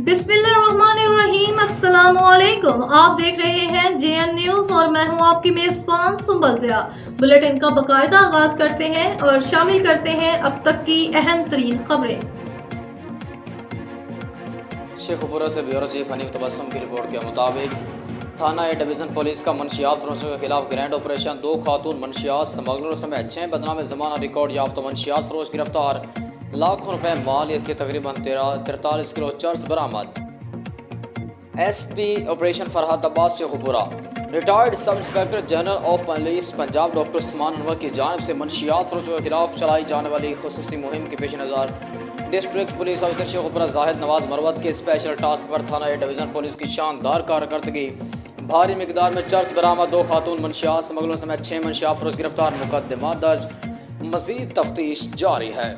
बिस्मिल्लाहिर्रहमानिर्रहीम, अस्सलाम वालेकुम। आप देख रहे हैं जेएन न्यूज और मैं हूं आपकी मेजबान सुंबल ज़िया। बुलेटिन का बाकायदा आगाज करते हैं और शामिल करते हैं अब तक की अहम तरीन खबरें। शेखपुरा से ब्यूरो चीफ हनीफ तबस्सुम की रिपोर्ट के मुताबिक थाना ए डिवीज़न पुलिस का मनशियात फरोशों के खिलाफ ग्रैंड ऑपरेशन, 2 खातून मनशियात स्मगलरों समेत 6 बदनाम ज़माना रिकॉर्ड याफ्ता मनशियात फरोश गिरफ्तार, लाखों रुपए मालियत के तकरीबन 43 किलो चर्स बरामद। SP operation Farhad Abbas Sheikhpura. Retired sub inspector general of police Punjab doctor Usman Anwar की जानिब से मनशियात फरोशों के खिलाफ चलाई जाने वाली खुसूसी मुहिम के पेश नज़र district police officer Sheikhpura Zahid Nawaz Marwat के स्पेशल टास्क पर थाना ए डिवीज़न पुलिस की शानदार कारकर्दगी, भारी मिकदार में चर्स बरामद, 2 खातून मनशियात स्मगलरों समेत 6 मनशियात फरोश गिरफ्तार, मुकदमा दर्ज, मज़ीद तफ्तीश जारी है।